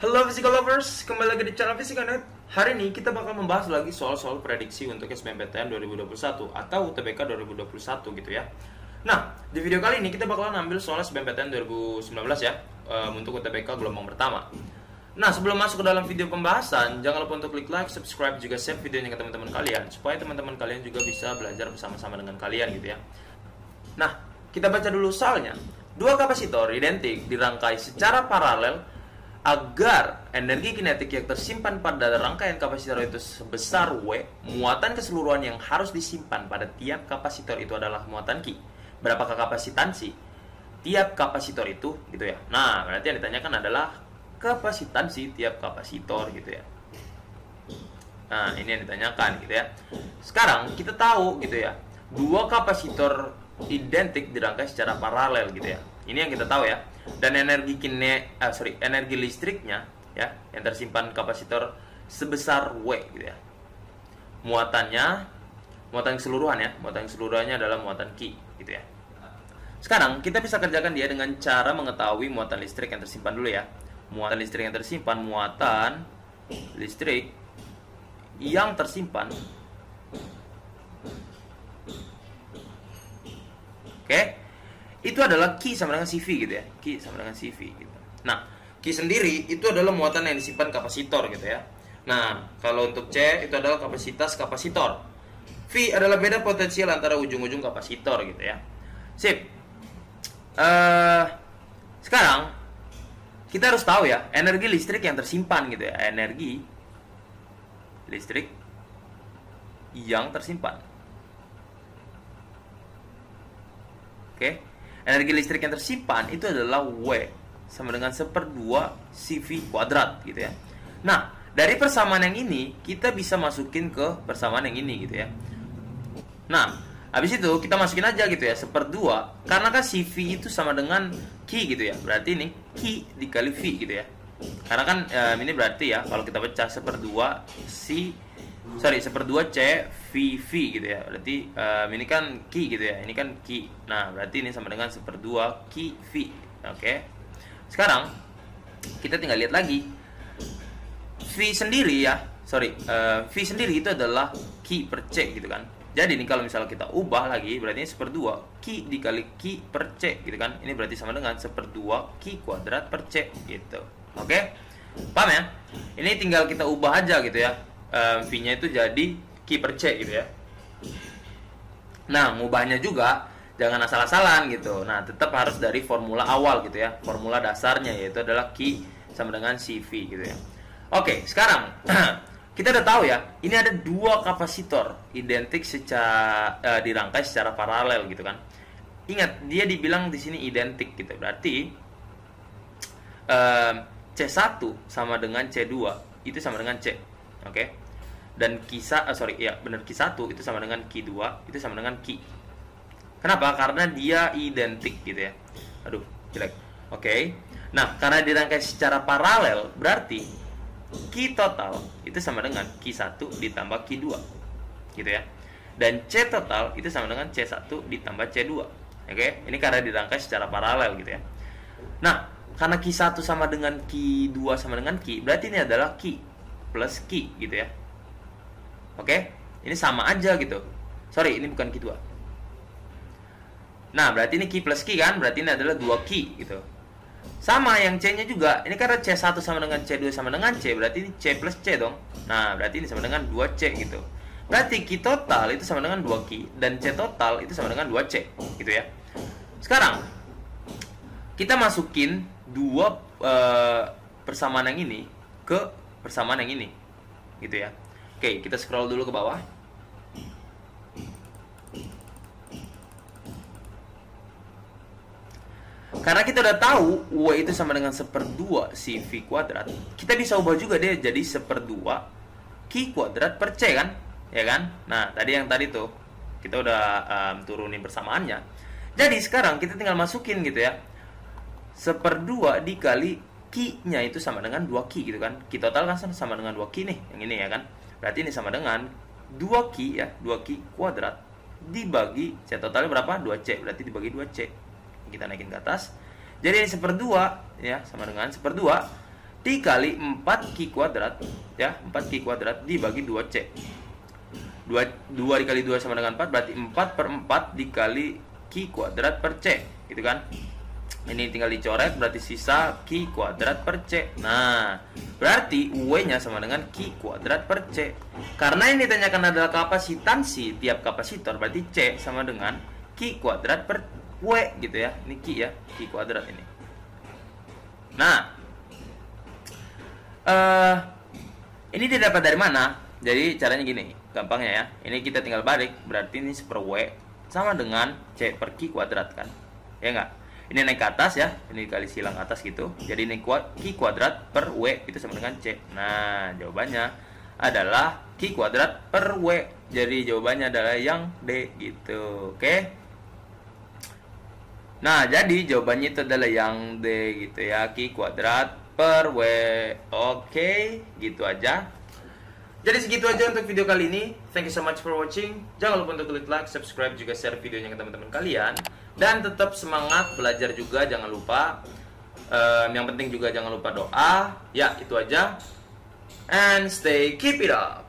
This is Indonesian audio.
Halo Physical Lovers, kembali lagi di channel Fisikanet. Hari ini kita bakal membahas lagi soal-soal prediksi untuk SBMPTN 2021 atau UTBK 2021 gitu ya. Nah, di video kali ini kita bakalan ambil soal SBMPTN 2019 ya, untuk UTBK gelombang pertama. Nah, sebelum masuk ke dalam video pembahasan, jangan lupa untuk klik like, subscribe, juga share videonya ke teman-teman kalian, supaya teman-teman kalian juga bisa belajar bersama-sama dengan kalian gitu ya. Nah, kita baca dulu soalnya. Dua kapasitor identik dirangkai secara paralel agar energi kinetik yang tersimpan pada rangkaian kapasitor itu sebesar W, muatan keseluruhan yang harus disimpan pada tiap kapasitor itu adalah muatan Q. Berapakah kapasitansi tiap kapasitor itu gitu ya. Nah, berarti yang ditanyakan adalah kapasitansi tiap kapasitor gitu ya. Nah, ini yang ditanyakan gitu ya. Sekarang kita tahu gitu ya, dua kapasitor identik dirangkai secara paralel gitu ya. Ini yang kita tahu ya. Dan energi energi listriknya ya yang tersimpan kapasitor sebesar W gitu ya. Muatan keseluruhan ya, muatan keseluruhannya adalah muatan Q gitu ya. Sekarang kita bisa kerjakan dia dengan cara mengetahui muatan listrik yang tersimpan dulu ya. Muatan listrik yang tersimpan, muatan listrik yang tersimpan. Oke. Itu adalah Q sama dengan CV gitu ya. Q sama dengan CV gitu. Nah, Q sendiri itu adalah muatan yang disimpan kapasitor gitu ya. Nah, kalau untuk C itu adalah kapasitas kapasitor. V adalah beda potensial antara ujung-ujung kapasitor gitu ya. Sip. Sekarang kita harus tahu ya, energi listrik yang tersimpan gitu ya. Energi listrik yang tersimpan. Oke. Energi listrik yang tersimpan itu adalah W sama dengan 1/2 CV kuadrat gitu ya. Nah, dari persamaan yang ini kita bisa masukin ke persamaan yang ini gitu ya. Nah, habis itu kita masukin aja gitu ya 1/2, karena kan CV itu sama dengan Q gitu ya. Berarti ini Q dikali V gitu ya. Karena kan ini berarti ya, kalau kita pecah 1/2 1/2 C VV gitu ya. Berarti ini kan Q gitu ya. Ini kan Q. Nah, berarti ini sama dengan 1/2 Q V. Oke. Sekarang kita tinggal lihat lagi. V sendiri ya. V sendiri itu adalah Q per C gitu kan. Jadi ini kalau misalnya kita ubah lagi, berarti ini 1/2 Q dikali Q per C gitu kan. Ini berarti sama dengan 1/2 Q kuadrat per C gitu. Oke. Paham ya? Ini tinggal kita ubah aja gitu ya. V-nya itu jadi Q per C gitu ya. Nah, ngubahnya juga jangan asal-asalan gitu. Nah, tetap harus dari formula awal gitu ya. Formula dasarnya yaitu adalah Q sama dengan CV gitu ya. Oke, sekarang kita udah tahu ya, ini ada dua kapasitor identik secara dirangkai secara paralel gitu kan. Ingat, dia dibilang di sini identik gitu. Berarti C1 sama dengan C2 itu sama dengan C. Oke. Dan Q1 itu sama dengan Q2 itu sama dengan Q. Kenapa? Karena dia identik gitu ya. Aduh, jelek. Oke. Nah, karena dirangkai secara paralel, berarti Q total itu sama dengan Q1 ditambah Q2 gitu ya. Dan C total itu sama dengan C1 ditambah C2. Oke, ini karena dirangkai secara paralel gitu ya. Nah, karena Q1 sama dengan Q2 sama dengan Q, berarti ini adalah Q plus Q gitu ya. Oke, ini sama aja gitu. Sorry, ini bukan Q2. Nah, berarti ini Q plus Q kan, berarti ini adalah 2Q gitu. Sama yang C-nya juga, ini karena C1 sama dengan C2 sama dengan C, berarti ini C plus C dong. Nah, berarti ini sama dengan 2C gitu. Berarti Q total itu sama dengan 2Q, dan C total itu sama dengan 2C gitu ya. Sekarang, kita masukin dua persamaan yang ini ke persamaan yang ini gitu ya. Oke, kita scroll dulu ke bawah. Karena kita udah tahu W itu sama dengan 1/2 CV kuadrat, kita bisa ubah juga deh jadi 1/2 Q kuadrat per C kan? Ya kan? Nah, tadi tuh kita udah turunin persamaannya. Jadi sekarang kita tinggal masukin gitu ya. 1/2 dikali Q-nya itu sama dengan 2Q gitu kan. Q total kan sama dengan 2Q nih, yang ini ya kan. Berarti ini sama dengan 2Q ya, 2Q kuadrat dibagi C totalnya berapa? 2C, berarti dibagi 2C. Kita naikin ke atas. Jadi ini 1/2 ya, sama dengan 1/2 dikali 4Q kuadrat ya, 4Q kuadrat dibagi 2C. 2 dikali 2 sama dengan 4, berarti 4/4 dikali Q kuadrat per C, gitu kan. Ini tinggal dicoret, berarti sisa Q kuadrat per C. Nah, berarti W-nya sama dengan Q kuadrat per C. Karena ini ditanyakan adalah kapasitansi tiap kapasitor, berarti C sama dengan Q kuadrat per W, gitu ya. Ini Q ya, Q kuadrat ini. Nah, ini didapat dari mana? Jadi caranya gini, gampangnya ya. Ini kita tinggal balik, berarti ini 1/W sama dengan C per Q kuadrat kan. Ya enggak? Ini naik ke atas ya, ini kali silang atas gitu. Jadi ini Q kuadrat per W itu sama dengan C. Nah, jawabannya adalah Q kuadrat per W. Jadi jawabannya adalah yang D gitu. Oke. Nah, jadi jawabannya itu adalah yang D gitu ya, Q kuadrat per W. Oke, gitu aja. Jadi segitu aja untuk video kali ini. Thank you so much for watching. Jangan lupa untuk klik like, subscribe, juga share videonya ke teman-teman kalian. Dan tetap semangat belajar juga, jangan lupa. Yang penting juga jangan lupa doa. Ya, itu aja. And stay keep it up.